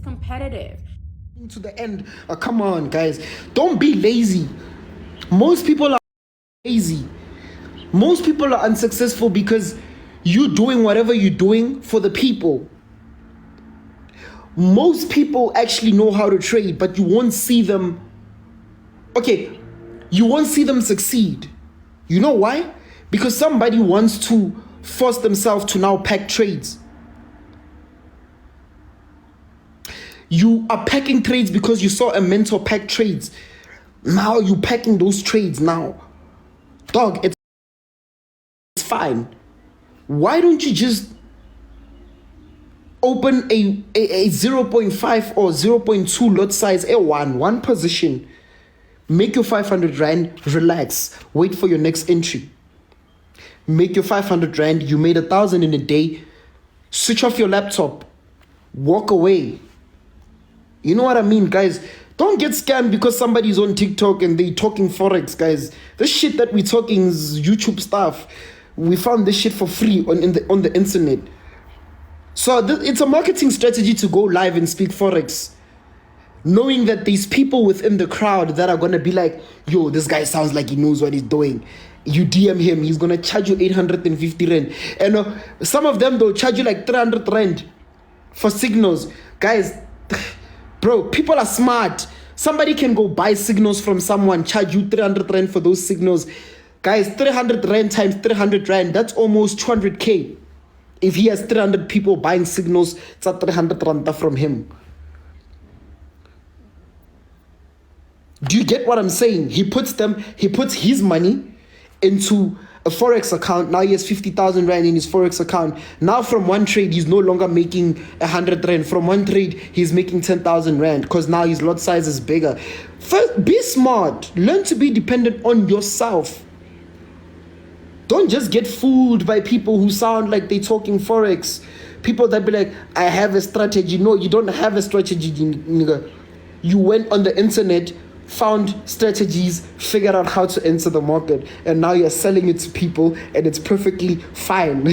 competitive. To the end. Come on, guys. Don't be lazy. Most people are lazy. Most people are unsuccessful because you're doing whatever you're doing for the people. Most people actually know how to trade, but you won't see them. Okay, you won't see them succeed. You know why? Because somebody wants to force themselves to now pack trades. You are packing trades because you saw a mentor pack trades. Now you're packing those trades now. Dog, it's fine. Why don't you just open a 0.5 or 0.2 lot size, one position, make your 500 rand, relax, wait for your next entry. Make your 500 rand, you made 1,000 in a day, switch off your laptop, walk away. You know what I mean, guys? Don't get scammed because somebody's on TikTok and they talking Forex, guys. This shit that we talking is YouTube stuff. We found this shit for free on the internet. So it's a marketing strategy to go live and speak Forex, knowing that there's people within the crowd that are gonna be like, yo, this guy sounds like he knows what he's doing. You DM him, he's gonna charge you 850 rand. And some of them, they'll charge you like 300 rand for signals. Guys, bro, people are smart. Somebody can go buy signals from someone, charge you 300 rand for those signals. Guys, 300 rand times 300 rand, that's almost 200K. If he has 300 people buying signals, it's a 300 rand from him. Do you get what I'm saying? He puts his money into a Forex account. Now he has 50,000 rand in his Forex account. Now from one trade, he's no longer making 100 rand. From one trade, he's making 10,000 rand because now his lot size is bigger. First, be smart. Learn to be dependent on yourself. Don't just get fooled by people who sound like they're talking Forex. People that be like, I have a strategy. No, you don't have a strategy, nigga. You went on the internet, found strategies, figured out how to enter the market, and now you're selling it to people, and it's perfectly fine.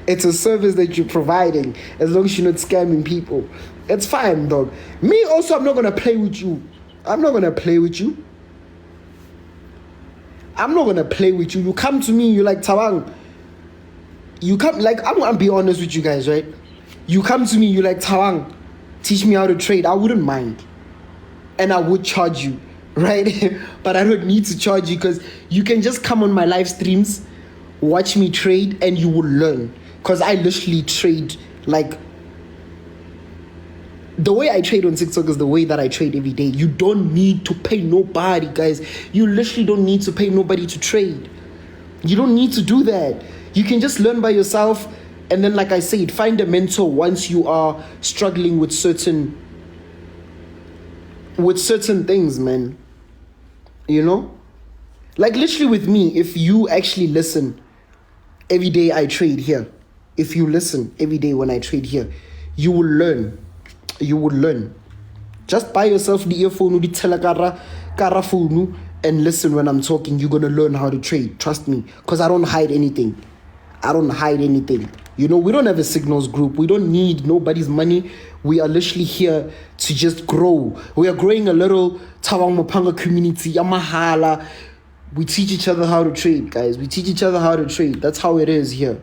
It's a service that you're providing, as long as you're not scamming people. It's fine, dog. Me also, I'm not gonna play with you. I'm not gonna play with you. I'm not gonna play with you. You come to me, you're like, Tawang. You come, like, I'm gonna be honest with you guys, right? You come to me, you're like, Tawang, teach me how to trade. I wouldn't mind. And I would charge you, right? But I don't need to charge you because you can just come on my live streams, watch me trade, and you will learn. Because I literally trade, like, the way I trade on TikTok is the way that I trade every day. You don't need to pay nobody, guys. You literally don't need to pay nobody to trade. You don't need to do that. You can just learn by yourself. And then, like I said, find a mentor once you are struggling with certain things, man. You know? Like, literally with me, if you actually listen every day I trade here, if you listen every day when I trade here, you will learn. You will learn. Just buy yourself the earphone, the telekara phone, and listen when I'm talking. You're gonna learn how to trade. Trust me, because I don't hide anything. I don't hide anything. You know, we don't have a signals group. We don't need nobody's money. We are literally here to just grow. We are growing a little Tawang Mopanga community. Yamahala. We teach each other how to trade, guys. We teach each other how to trade. That's how it is here.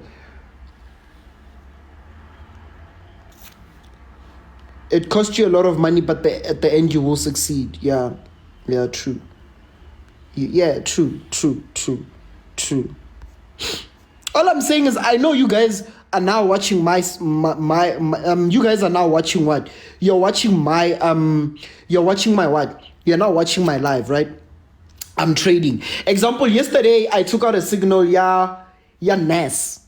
It costs you a lot of money, but at the end you will succeed. Yeah, true. Yeah, true. All I'm saying is, I know you guys are now watching you guys are now watching what? You're watching my what? You're now watching my live, right? I'm trading. Example, yesterday I took out a signal, NAS.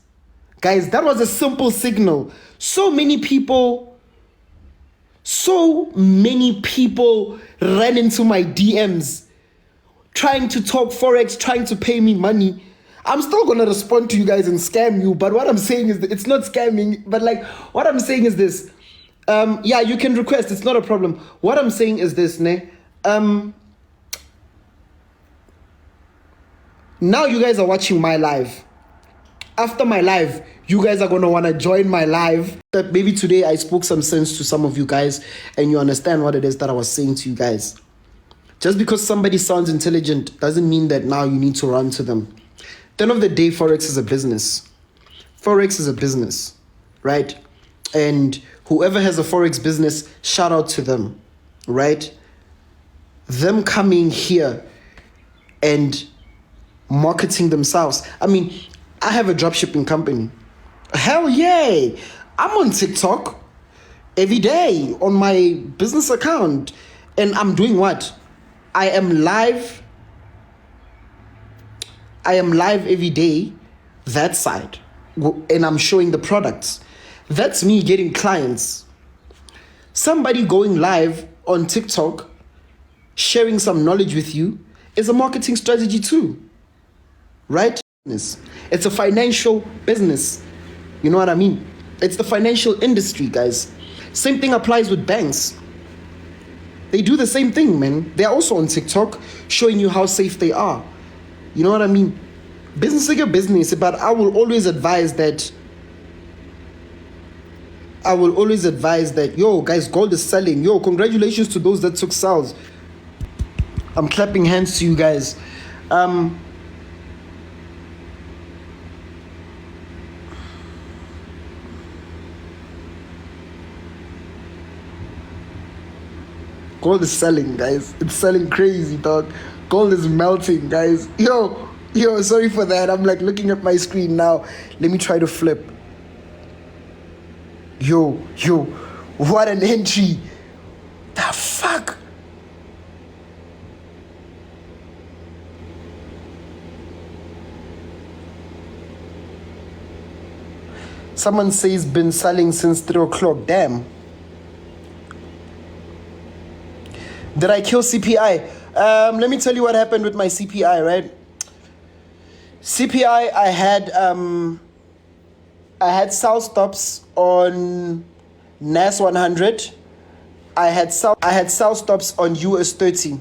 Guys, that was a simple signal. So many people ran into my DMs trying to talk Forex, trying to pay me money. I'm still going to respond to you guys and scam you, but what I'm saying is that it's not scamming, but like, what I'm saying is this. Yeah, you can request, it's not a problem. What I'm saying is this, now you guys are watching my live. After my live, you guys are going to want to join my live. That maybe today I spoke some sense to some of you guys and you understand what it is that I was saying to you guys. Just because somebody sounds intelligent doesn't mean that now you need to run to them. At the end of the day, Forex is a business. Forex is a business, right? And whoever has a Forex business, shout out to them, right? Them coming here and marketing themselves. I mean, I have a dropshipping company. Hell yeah! I'm on TikTok every day on my business account. And I'm doing what? I am live every day, that side. And I'm showing the products. That's me getting clients. Somebody going live on TikTok, sharing some knowledge with you, is a marketing strategy too, right? It's a financial business. You know what I mean? It's the financial industry, guys. Same thing applies with banks. They do the same thing, man. They're also on TikTok showing you how safe they are. You know what I mean? Business is your business, but I will always advise that, yo, guys, gold is selling. Yo, congratulations to those that took sales. I'm clapping hands to you guys. Gold is selling, guys. It's selling crazy, dog. Gold is melting, guys. Yo, sorry for that. I'm like looking at my screen now. Let me try to flip. Yo, what an entry. The fuck? Someone says been selling since 3 o'clock. Damn. Did I kill CPI? Let me tell you what happened with my CPI, right? CPI, I had sell stops on NAS 100. I had sell stops on US 30.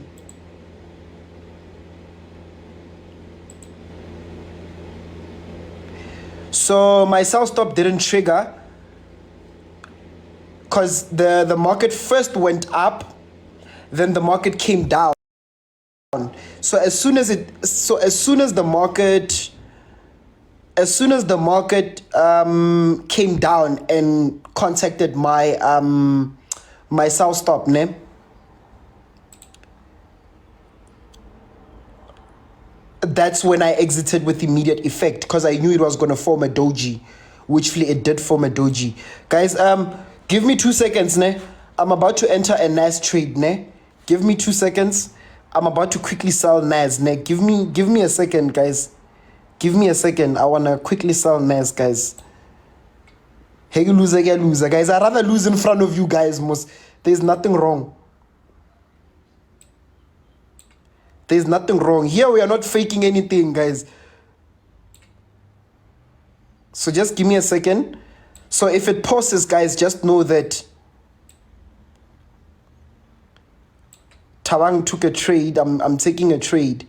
So my sell stop didn't trigger because the market first went up, then the market came down. So as soon as the market came down and contacted my sell stop, ne? That's when I exited with immediate effect because I knew it was going to form a doji, which it did form a doji. Guys, give me 2 seconds, ne? I'm about to enter a NAS trade, ne? Give me 2 seconds. I'm about to quickly sell NAS, ne? Give me a second, guys. Give me a second. I want to quickly sell NAS, guys. Hey, loser, guys. I'd rather lose in front of you guys, most. There's nothing wrong. There's nothing wrong. Here we are not faking anything, guys. So just give me a second. So if it pauses, guys, just know that Tawang took a trade. I'm taking a trade.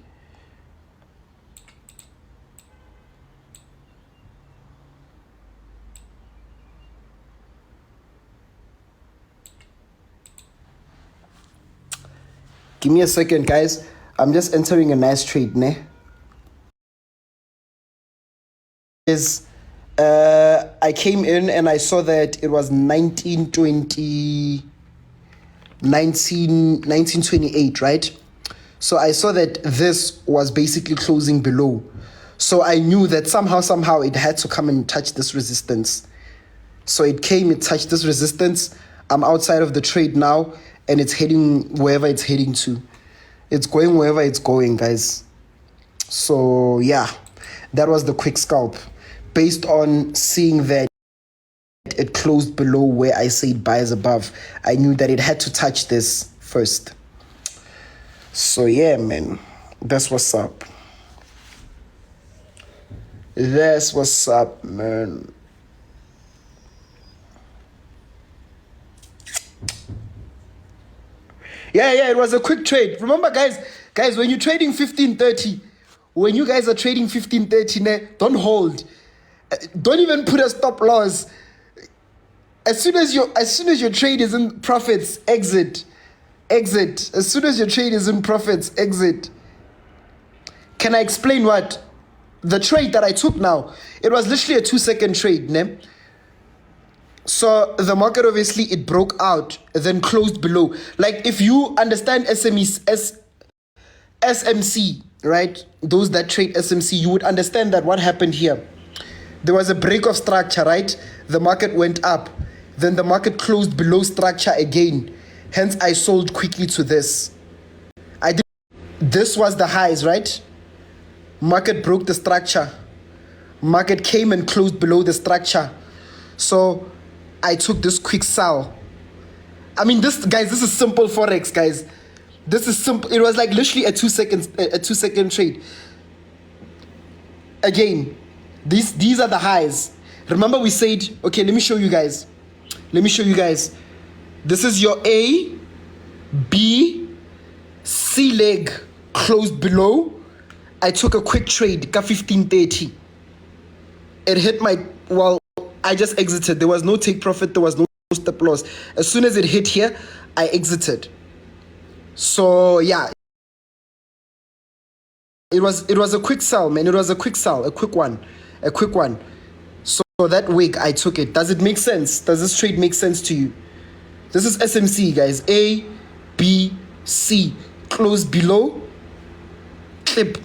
Give me a second, guys. I'm just entering a nice trade, ne? I came in and I saw that it was 1928, right? So I saw that this was basically closing below. So I knew that somehow it had to come and touch this resistance. So it touched this resistance. I'm outside of the trade now and it's heading wherever it's heading to. It's going wherever it's going, guys. So yeah, that was the quick scalp. Based on seeing that it closed below where I said buyers above, I knew that it had to touch this first. So yeah, man, that's what's up. That's what's up, man. Yeah, it was a quick trade. Remember, guys, when you're trading 1530, when you guys are trading 1530, don't hold. Don't even put a stop loss. As soon as your trade is in profits, exit. As soon as your trade is in profits, exit. Can I explain what the trade that I took now? It was literally a 2-second trade, ne? So the market, obviously, it broke out, then closed below. Like, if you understand SMC, right? Those that trade SMC, you would understand that what happened here. There was a break of structure, right? The market went up. Then the market closed below structure again. Hence, I sold quickly to this. This was the highs, right? Market broke the structure. Market came and closed below the structure. So I took this quick sell. I mean, this is simple Forex, guys. This is simple. It was like literally a 2-second trade. Again, these are the highs. Remember we said, okay, let me show you guys. This is your A, B, C leg closed below. I took a quick trade, ka 1530. It hit I just exited. There was no take profit, there was no stop loss. As soon as it hit here, I exited. So yeah, it was a quick sell, man. It was a quick sell, a quick one. So that week I took it. Does it make sense? Does this trade make sense to you? This is SMC, guys. A, B, C. Close below. Clip.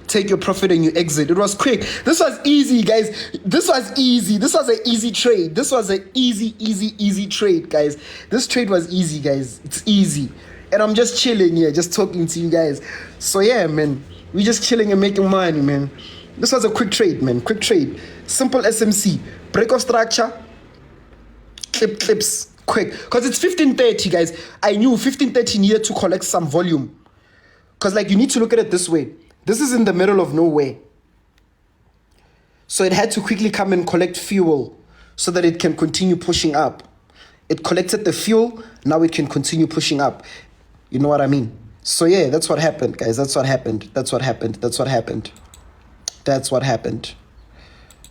Take your profit and you exit. It was quick. This was easy, guys. This was easy. This was an easy trade. This was an easy trade, guys. This trade was easy, guys. It's easy. And I'm just chilling here, just talking to you guys. So yeah, man. We just chilling and making money, man. This was a quick trade, man. Quick trade. Simple SMC. Break of structure. Clips. Quick. Because it's 1530, guys. I knew 1530 needed to collect some volume. Because like you need to look at it this way. This is in the middle of nowhere. So it had to quickly come and collect fuel so that it can continue pushing up. It collected the fuel. Now it can continue pushing up. You know what I mean? So yeah, that's what happened, guys. That's what happened.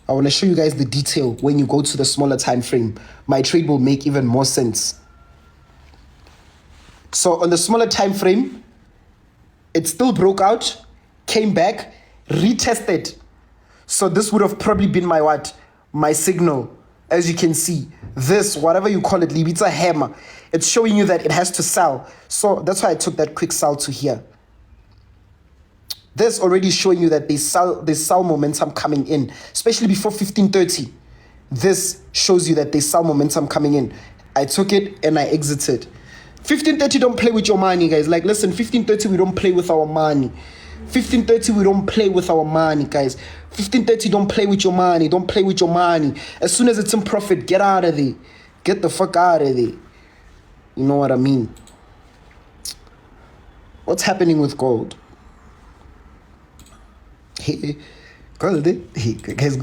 I want to show you guys the detail when you go to the smaller time frame. My trade will make even more sense. So on the smaller time frame, it still broke out, came back, retested. So this would have probably been my signal. As you can see, this, whatever you call it, it's a hammer. It's showing you that it has to sell. So that's why I took that quick sell to here. This already showing you that they sell momentum coming in, especially before 1530. This shows you that they sell momentum coming in. I took it and I exited. 1530, don't play with your money, guys. Like, listen, 1530, we don't play with our money. 1530, we don't play with our money, guys. 1530, don't play with your money. Don't play with your money. As soon as it's in profit, get out of there. Get the fuck out of there. You know what I mean? What's happening with gold? Gold, guys,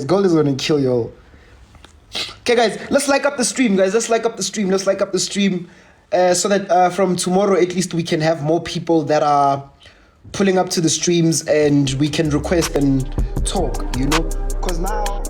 gold is gonna kill you. Okay, guys, let's like up the stream, guys. Let's like up the stream. So that from tomorrow, at least, we can have more people that are pulling up to the streams and we can request and talk, you know? Because now...